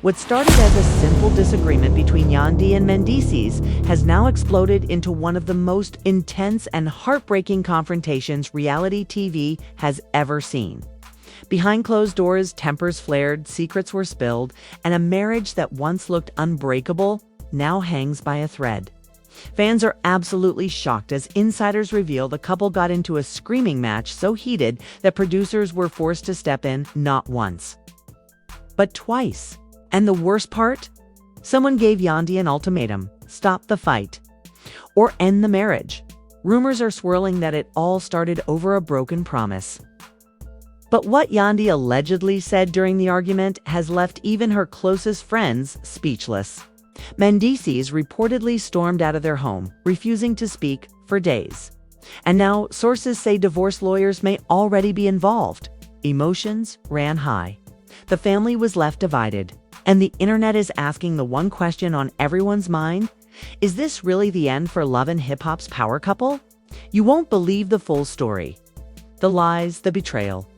What started as a simple disagreement between Yandy and Mendeecees has now exploded into one of the most intense and heartbreaking confrontations reality TV has ever seen. Behind closed doors, tempers flared, secrets were spilled, and a marriage that once looked unbreakable now hangs by a thread. Fans are absolutely shocked as insiders reveal the couple got into a screaming match so heated that producers were forced to step in not once, but twice. And the worst part? Someone gave Yandy an ultimatum: stop the fight or end the marriage. Rumors are swirling that it all started over a broken promise. But what Yandy allegedly said during the argument has left even her closest friends speechless. Mendeecees reportedly stormed out of their home, refusing to speak for days. And now sources say divorce lawyers may already be involved. Emotions ran high. The family was left divided, and the internet is asking the one question on everyone's mind: is this really the end for love and hip-hop's power couple? You won't believe the full story. The lies, the betrayal.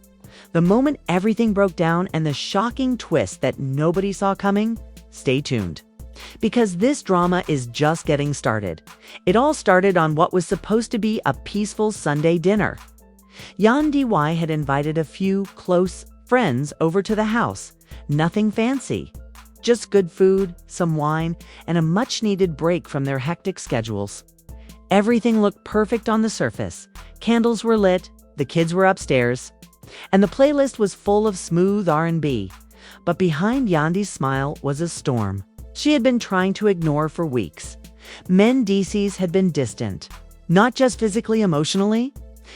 The moment everything broke down, and the shocking twist that nobody saw coming. Stay tuned, because this drama is just getting started. It all started on what was supposed to be a peaceful Sunday dinner. Yandy had invited a few close friends over to the house. Nothing fancy, just good food, some wine, and a much-needed break from their hectic schedules. Everything looked perfect on the surface. Candles were lit, the kids were upstairs, and the playlist was full of smooth R&B. But behind Yandy's smile was a storm she had been trying to ignore for weeks. Mendeecees had been distant, not just physically, emotionally.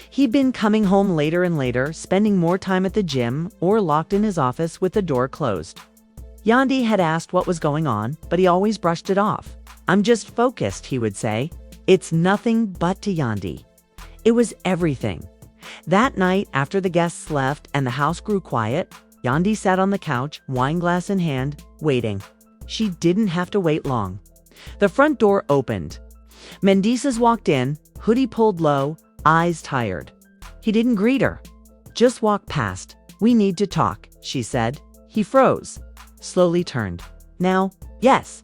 He'd been coming home later and later, spending more time at the gym or locked in his office with the door closed. Yandy had asked what was going on, but he always brushed it off. "I'm just focused," he would say. It's nothing but to Yandy. It was everything. That night, after the guests left and the house grew quiet, Yandy sat on the couch, wine glass in hand, waiting. She didn't have to wait long. The front door opened. Mendeecees walked in, hoodie pulled low, eyes tired. He didn't greet her, just walked past. "We need to talk," she said. He froze, slowly turned. "Now?" "Yes."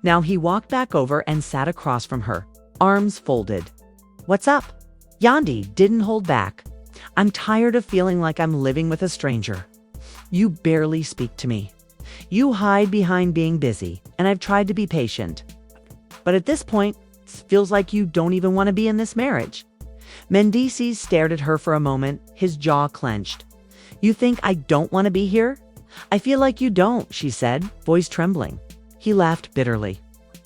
Now he walked back over and sat across from her, arms folded. "What's up?" Yandy didn't hold back. "I'm tired of feeling like I'm living with a stranger. You barely speak to me. You hide behind being busy, and I've tried to be patient. But at this point, it feels like you don't even want to be in this marriage." Mendeecees stared at her for a moment, his jaw clenched. "You think I don't want to be here?" "I feel like you don't," she said, voice trembling. He laughed bitterly.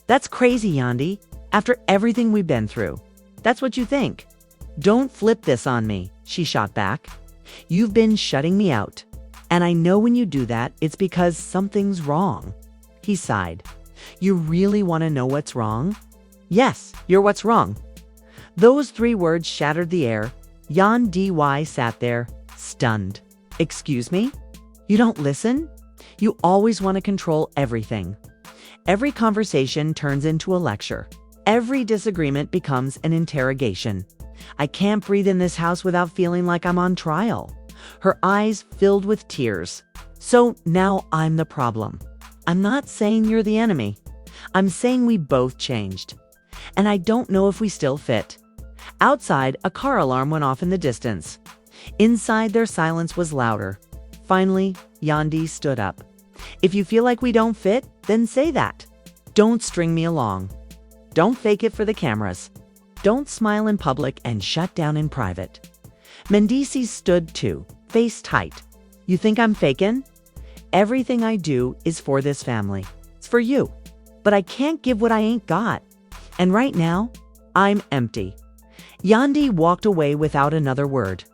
"That's crazy, Yandy. After everything we've been through, that's what you think?" "Don't flip this on me," she shot back. "You've been shutting me out. And I know when you do that, it's because something's wrong." He sighed. "You really want to know what's wrong?" "Yes, you're what's wrong." Those three words shattered the air. Yandy sat there, stunned. "Excuse me? You don't listen? You always want to control everything." Every conversation turns into a lecture. Every disagreement becomes an interrogation. "I can't breathe in this house without feeling like I'm on trial." Her eyes filled with tears. "So now I'm the problem." "I'm not saying you're the enemy. I'm saying we both changed. And I don't know if we still fit." Outside, a car alarm went off in the distance. Inside, their silence was louder. Finally, Yandy stood up. "If you feel like we don't fit, then say that. Don't string me along. Don't fake it for the cameras. Don't smile in public and shut down in private." Mendeecees stood too, face tight. "You think I'm faking? Everything I do is for this family. It's for you. But I can't give what I ain't got. And right now, I'm empty." Yandy walked away without another word,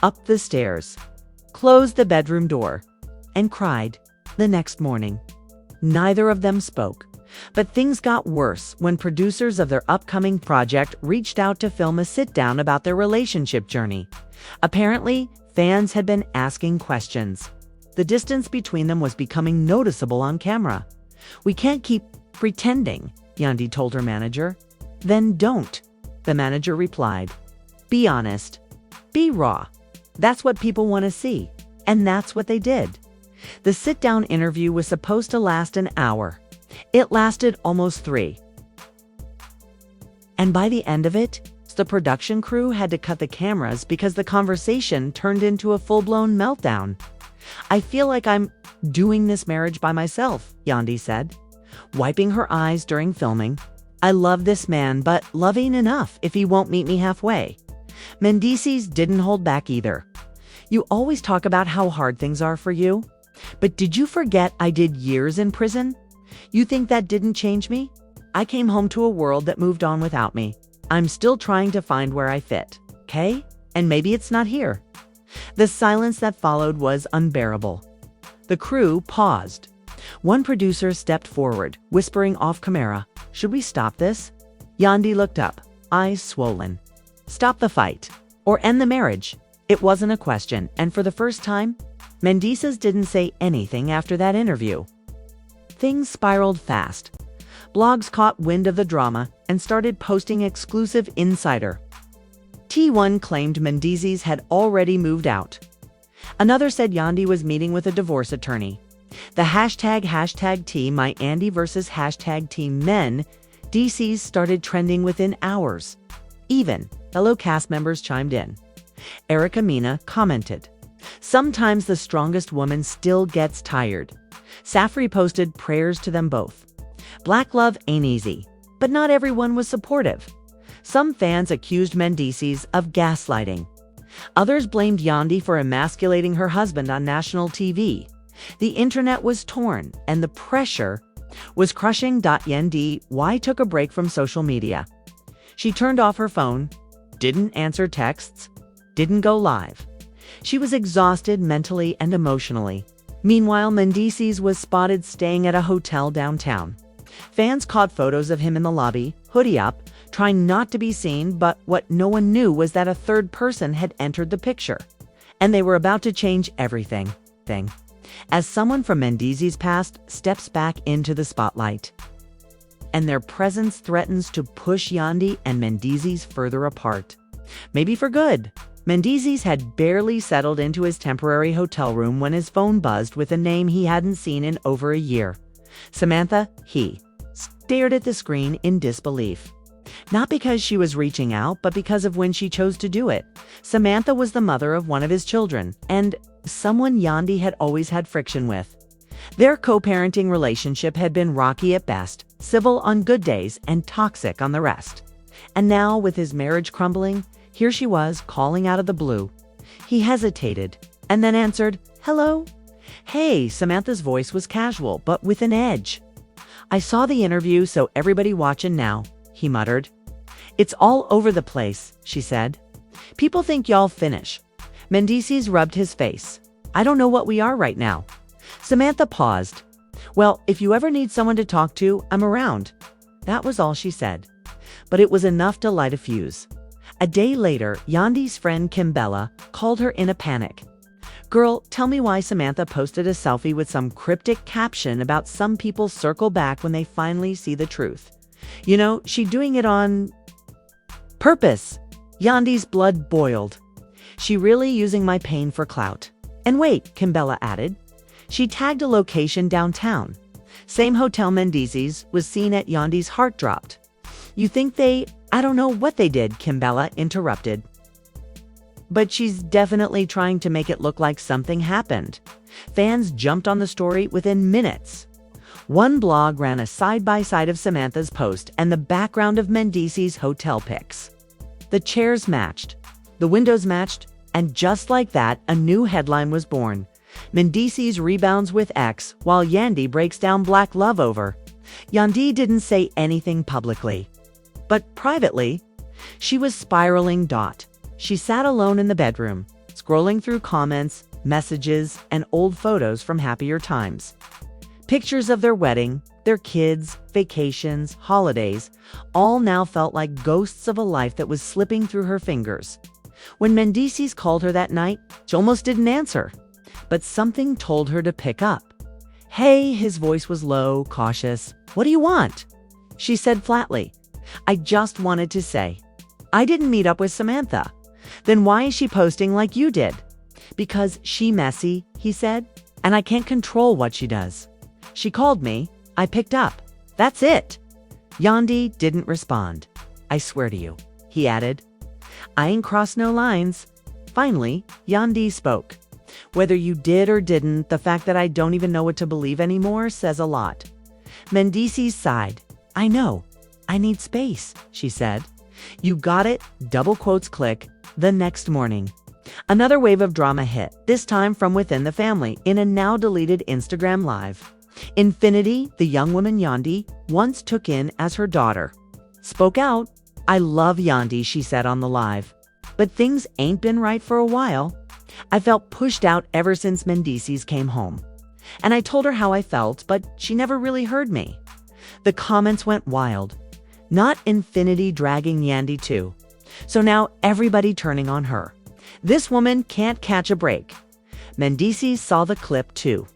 up the stairs, closed the bedroom door, and cried. The next morning, neither of them spoke. But things got worse when producers of their upcoming project reached out to film a sit-down about their relationship journey. Apparently, fans had been asking questions. The distance between them was becoming noticeable on camera. "We can't keep pretending," Yandy told her manager. "Then don't," the manager replied. "Be honest. Be raw. That's what people want to see." And that's what they did. The sit-down interview was supposed to last an hour. It lasted almost 3. And by the end of it, the production crew had to cut the cameras because the conversation turned into a full-blown meltdown. "I feel like I'm doing this marriage by myself," Yandy said, wiping her eyes during filming. "I love this man, but loving enough if he won't meet me halfway." Mendeecees didn't hold back either. "You always talk about how hard things are for you. But did you forget I did years in prison? You think that didn't change me? I came home to a world that moved on without me. I'm still trying to find where I fit, okay? And maybe it's not here." The silence that followed was unbearable. The crew paused. One producer stepped forward, whispering off camera, "Should we stop this?" Yandy looked up, eyes swollen. "Stop the fight. Or end the marriage." It wasn't a question, and for the first time, Mendeecees didn't say anything after that interview. Things spiraled fast. Blogs caught wind of the drama and started posting exclusive insider. T1 claimed Mendeecees had already moved out. Another said Yandy was meeting with a divorce attorney. The hashtag T my Andy versus hashtag Team Mendeecees started trending within hours. Even fellow cast members chimed in. Erica Mena commented, "Sometimes the strongest woman still gets tired." Safri posted prayers to them both. Black love ain't easy, but not everyone was supportive. Some fans accused Mendeecees of gaslighting. Others blamed Yandy for emasculating her husband on national TV. The internet was torn, and the pressure was crushing. Yandy took a break from social media. She turned off her phone, didn't answer texts, didn't go live. She was exhausted mentally and emotionally. Meanwhile, Mendeecees was spotted staying at a hotel downtown. Fans caught photos of him in the lobby, hoodie up, trying not to be seen, but what no one knew was that a third person had entered the picture. And they were about to change everything. As someone from Mendeecees' past steps back into the spotlight. And their presence threatens to push Yandy and Mendeecees further apart. Maybe for good. Mendeecees had barely settled into his temporary hotel room when his phone buzzed with a name he hadn't seen in over a year. Samantha, he stared at the screen in disbelief. Not because she was reaching out, but because of when she chose to do it. Samantha was the mother of one of his children, and someone Yandy had always had friction with. Their co-parenting relationship had been rocky at best, civil on good days, and toxic on the rest. And now, with his marriage crumbling, here she was calling out of the blue. He hesitated, and then answered, "Hello?" "Hey," Samantha's voice was casual, but with an edge. "I saw the interview, so everybody watching now," he muttered. "It's all over the place," she said. "People think y'all finish." Mendeecees rubbed his face. "I don't know what we are right now." Samantha paused. "Well, if you ever need someone to talk to, I'm around." That was all she said. But it was enough to light a fuse. A day later, Yandy's friend Kimbella called her in a panic. "Girl, tell me why Samantha posted a selfie with some cryptic caption about some people circle back when they finally see the truth. You know, she doing it on purpose." Yandy's blood boiled. "She really using my pain for clout." "And wait," Kimbella added. She tagged a location downtown. Same hotel Mendeecees was seen at. Yandy's heart dropped. "You think I don't know what they did," Kimbella interrupted. "But she's definitely trying to make it look like something happened." Fans jumped on the story within minutes. One blog ran a side-by-side of Samantha's post and the background of Mendeecees' hotel pics. The chairs matched, the windows matched, and just like that, a new headline was born. Mendeecees rebounds with ex, while Yandy breaks down black love over. Yandy didn't say anything publicly. But privately, she was spiraling. She sat alone in the bedroom, scrolling through comments, messages, and old photos from happier times. Pictures of their wedding, their kids, vacations, holidays, all now felt like ghosts of a life that was slipping through her fingers. When Mendeecees called her that night, she almost didn't answer. But something told her to pick up. "Hey," his voice was low, cautious. "What do you want?" She said flatly, "I just wanted to say, I didn't meet up with Samantha." "Then why is she posting like you did?" "Because she messy," he said. and I can't control what she does. She called me. I picked up. That's it." Yandy didn't respond. "I swear to you," he added. "I ain't crossed no lines." Finally, Yandy spoke. "Whether you did or didn't, the fact that I don't even know what to believe anymore says a lot." Mendeecees sighed. "I know. I need space," she said. "You got it," double quotes click, the next morning. Another wave of drama hit, this time from within the family, in a now deleted Instagram Live. Infinity, the young woman Yandy once took in as her daughter, spoke out. "I love Yandy," she said on the live, "but things ain't been right for a while. I felt pushed out ever since Mendeecees came home. And I told her how I felt, but she never really heard me." The comments went wild. Not Infinity dragging Yandy too. So now everybody turning on her. This woman can't catch a break. Mendeecees saw the clip too.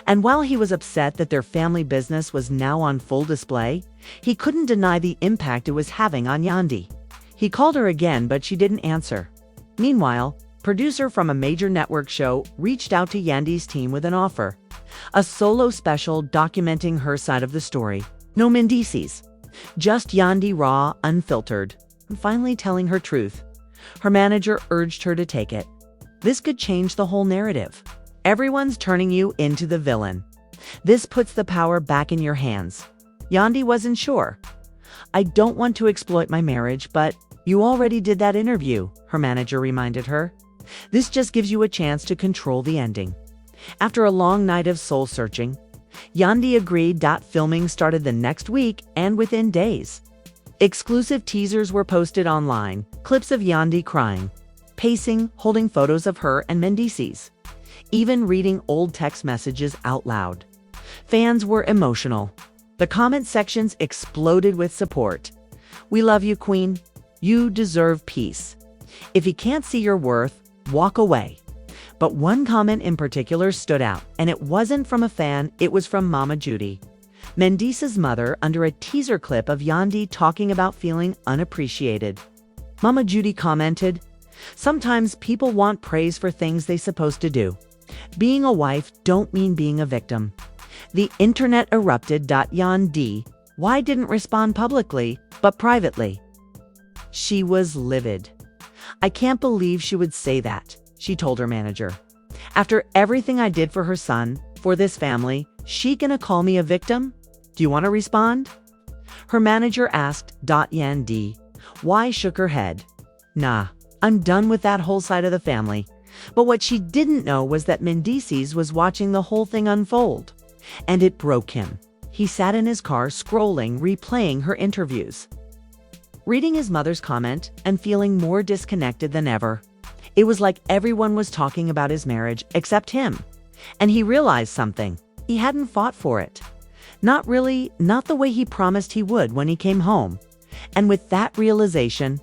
And while he was upset that their family business was now on full display, he couldn't deny the impact it was having on Yandy. He called her again, but she didn't answer. Meanwhile, producer from a major network show reached out to Yandy's team with an offer. A solo special documenting her side of the story. No Mendeecees. Just Yandy raw, unfiltered, and finally telling her truth. Her manager urged her to take it. This could change the whole narrative. Everyone's turning you into the villain. This puts the power back in your hands. Yandy wasn't sure. "I don't want to exploit my marriage, but you already did that interview," her manager reminded her. "This just gives you a chance to control the ending." After a long night of soul-searching, Yandy agreed. Filming started the next week and within days. Exclusive teasers were posted online, clips of Yandy crying, pacing, holding photos of her and Mendeecees, even reading old text messages out loud. Fans were emotional. The comment sections exploded with support. "We love you, Queen. You deserve peace. If you can't see your worth, walk away." But one comment in particular stood out, and it wasn't from a fan, it was from Mama Judy, Mendeecees' mother, under a teaser clip of Yandy talking about feeling unappreciated. Mama Judy commented, "Sometimes people want praise for things they're supposed to do. Being a wife don't mean being a victim." The internet erupted. Yandy, why didn't respond publicly, but privately? She was livid. "I can't believe she would say that," she told her manager. "After everything I did for her son, for this family, she gonna call me a victim? Do you want to respond?" Her manager asked. Yandy, why shook her head. "Nah, I'm done with that whole side of the family." But what she didn't know was that Mendeecees was watching the whole thing unfold. And it broke him. He sat in his car scrolling, replaying her interviews, reading his mother's comment, and feeling more disconnected than ever. It was like everyone was talking about his marriage except him. And he realized something. He hadn't fought for it. Not really, not the way he promised he would when he came home. And with that realization,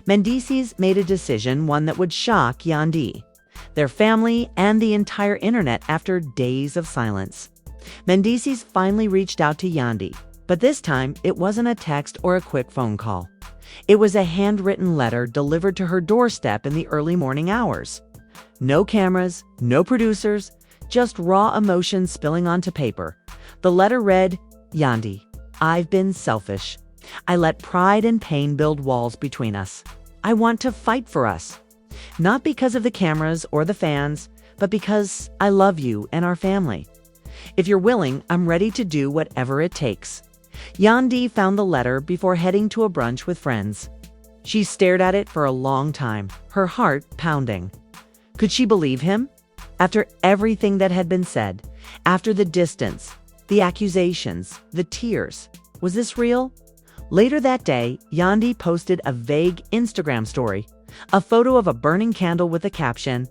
Mendeecees made a decision, one that would shock Yandy, their family, and the entire internet after days of silence. Mendeecees finally reached out to Yandy, but this time it wasn't a text or a quick phone call. It was a handwritten letter delivered to her doorstep in the early morning hours. No cameras, no producers, just raw emotions spilling onto paper. The letter read, "Yandy, I've been selfish. I let pride and pain build walls between us. I want to fight for us. Not because of the cameras or the fans, but because I love you and our family. If you're willing, I'm ready to do whatever it takes." Yandy found the letter before heading to a brunch with friends. She stared at it for a long time, her heart pounding. Could she believe him? After everything that had been said, after the distance, the accusations, the tears, was this real? Later that day, Yandy posted a vague Instagram story, a photo of a burning candle with a caption,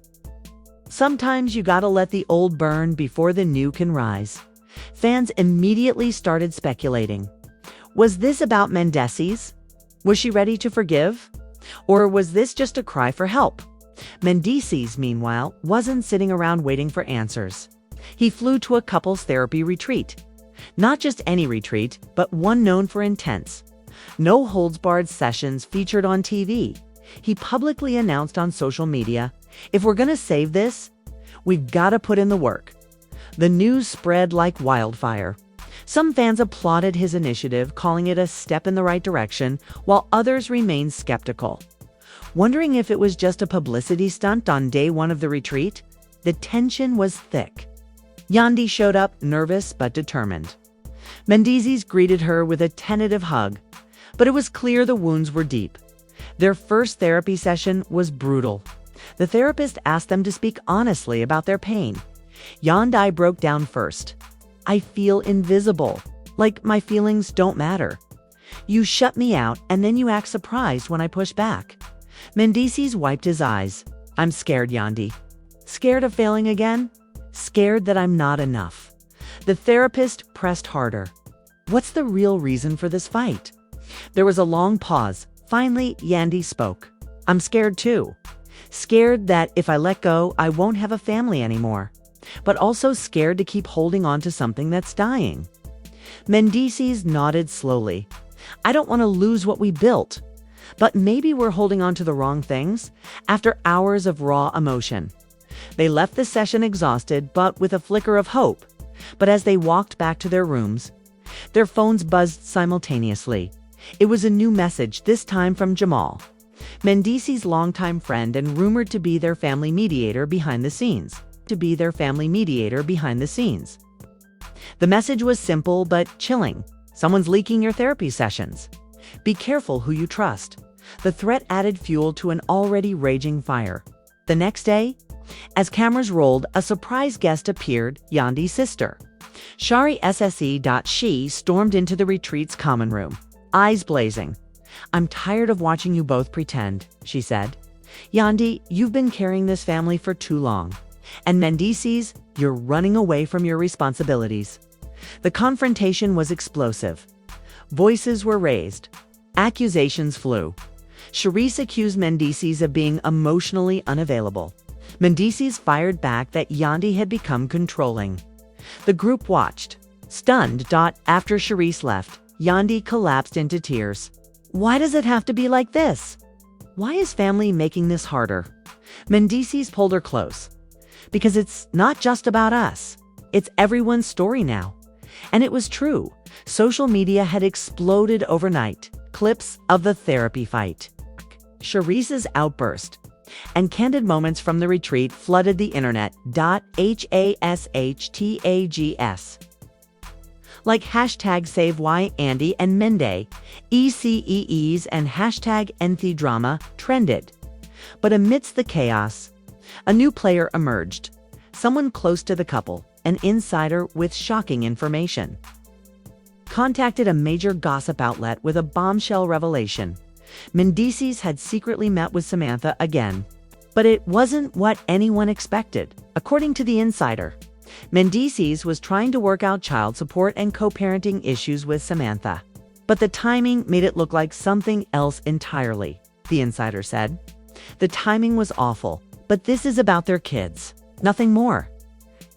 "Sometimes you gotta let the old burn before the new can rise." Fans immediately started speculating. Was this about Mendeecees? Was she ready to forgive? Or was this just a cry for help? Mendeecees, meanwhile, wasn't sitting around waiting for answers. He flew to a couples therapy retreat. Not just any retreat, but one known for intense, no-holds-barred sessions featured on TV. He publicly announced on social media, "If we're gonna save this, We've got to put in the work." The news spread like wildfire. Some fans applauded his initiative, calling it a step in the right direction, while others remained skeptical. Wondering if it was just a publicity stunt on day one of the retreat, the tension was thick. Yandy showed up, nervous but determined. Mendeecees greeted her with a tentative hug, but it was clear the wounds were deep. Their first therapy session was brutal. The therapist asked them to speak honestly about their pain. Yandy broke down first. "I feel invisible, like my feelings don't matter. You shut me out and then you act surprised when I push back." Mendeecees wiped his eyes. "I'm scared, Yandy. Scared of failing again? Scared that I'm not enough." The therapist pressed harder. "What's the real reason for this fight?" There was a long pause. Finally, Yandy spoke. "I'm scared too. Scared that if I let go, I won't have a family anymore. But also scared to keep holding on to something that's dying." Mendeecees nodded slowly. "I don't want to lose what we built. But maybe we're holding on to the wrong things." After hours of raw emotion, they left the session exhausted, but with a flicker of hope. But as they walked back to their rooms, their phones buzzed simultaneously. It was a new message, this time from Jamal, Mendeecees' longtime friend and rumored to be their family mediator behind the scenes. The message was simple but chilling. "Someone's leaking your therapy sessions. Be careful who you trust." The threat added fuel to an already raging fire. The next day, as cameras rolled, a surprise guest appeared, Yandy's sister. Shari SSE. She stormed into the retreat's common room, eyes blazing. "I'm tired of watching you both pretend," she said. "Yandy, you've been carrying this family for too long. And Mendeecees, you're running away from your responsibilities." The confrontation was explosive. Voices were raised. Accusations flew. Charisse accused Mendeecees of being emotionally unavailable. Mendeecees fired back that Yandy had become controlling. The group watched, stunned. After Charisse left, Yandy collapsed into tears. "Why does it have to be like this? Why is family making this harder?" Mendeecees pulled her close. "Because it's not just about us. It's everyone's story now." And it was true. Social media had exploded overnight. Clips of the therapy fight, Charisse's outburst, and candid moments from the retreat flooded the internet. Hashtags. Like hashtag Save Yandy and Mendeecees and hashtag #EnthyDrama trended. But amidst the chaos, a new player emerged. Someone close to the couple, an insider with shocking information, contacted a major gossip outlet with a bombshell revelation. Mendeecees had secretly met with Samantha again. But it wasn't what anyone expected. According to the insider, Mendeecees was trying to work out child support and co-parenting issues with Samantha. But the timing made it look like something else entirely, the insider said. The timing was awful, but this is about their kids, nothing more.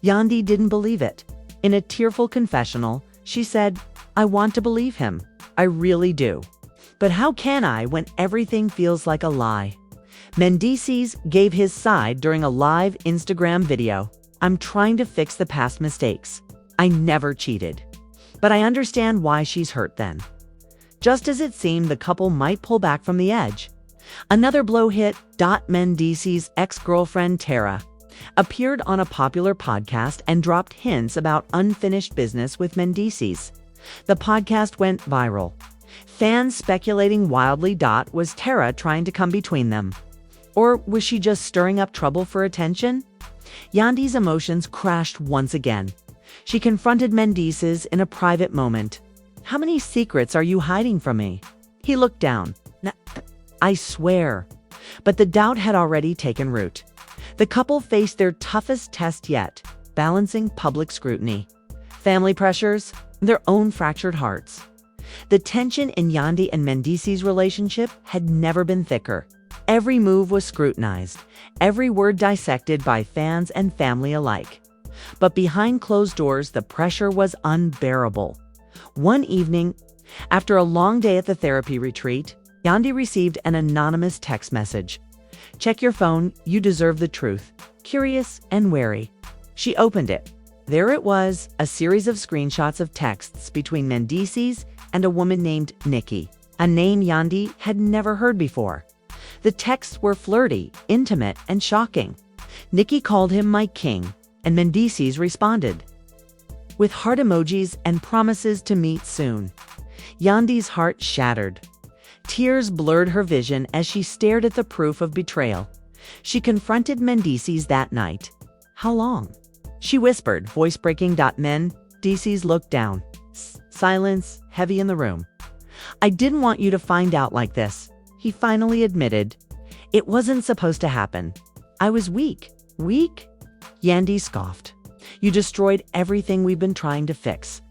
Yandy didn't believe it. In a tearful confessional, she said, "I want to believe him. I really do. But how can I when everything feels like a lie?" Mendeecees gave his side during a live Instagram video. "I'm trying to fix the past mistakes. I never cheated. But I understand why she's hurt then." Just as it seemed the couple might pull back from the edge, another blow hit. Mendeecees' ex-girlfriend Tara appeared on a popular podcast and dropped hints about unfinished business with Mendeecees. The podcast went viral. Fans speculating wildly. Was Tara trying to come between them? Or was she just stirring up trouble for attention? Yandy's emotions crashed once again. She confronted Mendeecees in a private moment. "How many secrets are you hiding from me?" He looked down. "I swear." But the doubt had already taken root. The couple faced their toughest test yet, balancing public scrutiny, family pressures, their own fractured hearts. The tension in Yandy and Mendeecees' relationship had never been thicker. Every move was scrutinized, every word dissected by fans and family alike. But behind closed doors, the pressure was unbearable. One evening, after a long day at the therapy retreat, Yandy received an anonymous text message. "Check your phone, you deserve the truth." curious and wary. She opened it. There it was, a series of screenshots of texts between Mendeecees and a woman named Nikki, a name Yandy had never heard before. The texts were flirty, intimate, and shocking. Nikki called him my king, and Mendeecees responded with heart emojis and promises to meet soon. Yandy's heart shattered. Tears blurred her vision as she stared at the proof of betrayal. She confronted Mendeecees that night. "How long?" she whispered, voice breaking. Mendeecees looked down. Silence, heavy in the room. "I didn't want you to find out like this," he finally admitted. "It wasn't supposed to happen. I was weak." "Weak?" Yandy scoffed. "You destroyed everything we've been trying to fix."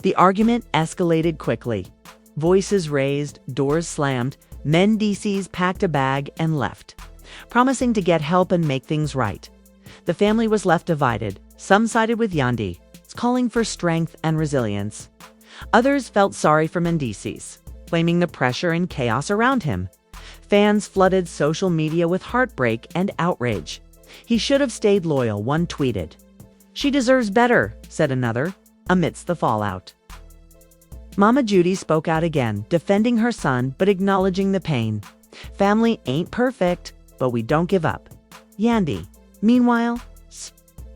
The argument escalated quickly. Voices raised, doors slammed. Mendeecees packed a bag and left, promising to get help and make things right. The family was left divided. Some sided with Yandy, calling for strength and resilience. Others felt sorry for Mendeecees, blaming the pressure and chaos around him. Fans flooded social media with heartbreak and outrage. "He should have stayed loyal," one tweeted. "She deserves better," said another, amidst the fallout. Mama Judy spoke out again, defending her son but acknowledging the pain. "Family ain't perfect, but we don't give up." Yandy, meanwhile,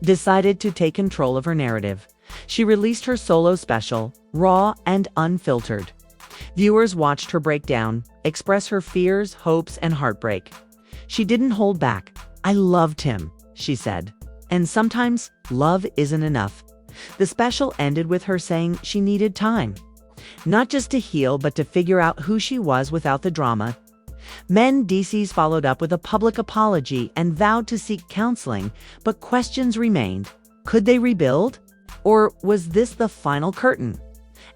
decided to take control of her narrative. She released her solo special, raw and unfiltered. Viewers watched her break down, express her fears, hopes, and heartbreak. She didn't hold back. "I loved him," she said. "And sometimes love isn't enough." The special ended with her saying she needed time, not just to heal, but to figure out who she was without the drama. Mendeecees followed up with a public apology and vowed to seek counseling, but questions remained. Could they rebuild? Or was this the final curtain?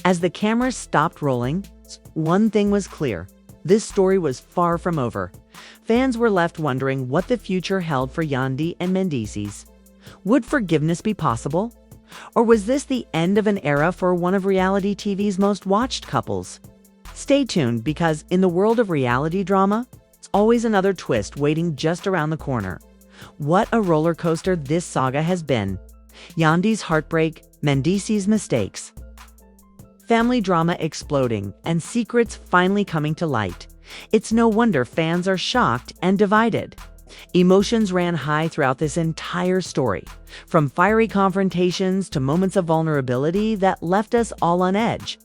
As the cameras stopped rolling, one thing was clear. This story was far from over. Fans were left wondering what the future held for Yandy and Mendeecees. Would forgiveness be possible? Or was this the end of an era for one of reality TV's most watched couples? Stay tuned, because in the world of reality drama, it's always another twist waiting just around the corner. What a roller coaster this saga has been. Yandy's heartbreak, Mendeecees' mistakes, family drama exploding, and secrets finally coming to light. It's no wonder fans are shocked and divided. Emotions ran high throughout this entire story, from fiery confrontations to moments of vulnerability that left us all on edge.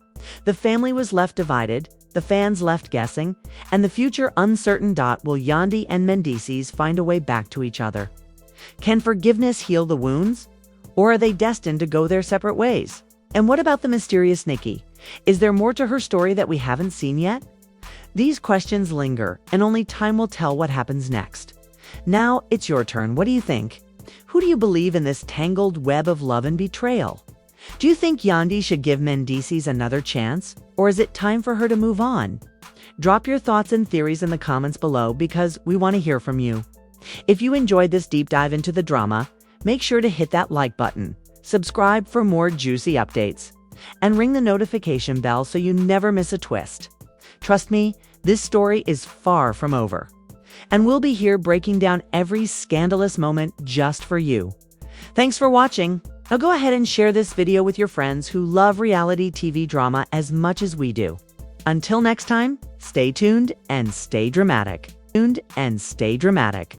The family was left divided, the fans left guessing, and the future uncertain. Will Yandy and Mendeecees find a way back to each other? Can forgiveness heal the wounds? Or are they destined to go their separate ways? And what about the mysterious Nikki? Is there more to her story that we haven't seen yet? These questions linger, and only time will tell what happens next. Now it's your turn. What do you think? Who do you believe in this tangled web of love and betrayal? Do you think Yandy should give Mendeecees another chance, or is it time for her to move on? Drop your thoughts and theories in the comments below, because we want to hear from you. If you enjoyed this deep dive into the drama, make sure to hit that like button, subscribe for more juicy updates, and ring the notification bell so you never miss a twist. Trust me, this story is far from over, and we'll be here breaking down every scandalous moment just for you. Thanks for watching. Now go ahead and share this video with your friends who love reality TV drama as much as we do. Until next time, stay tuned and stay dramatic.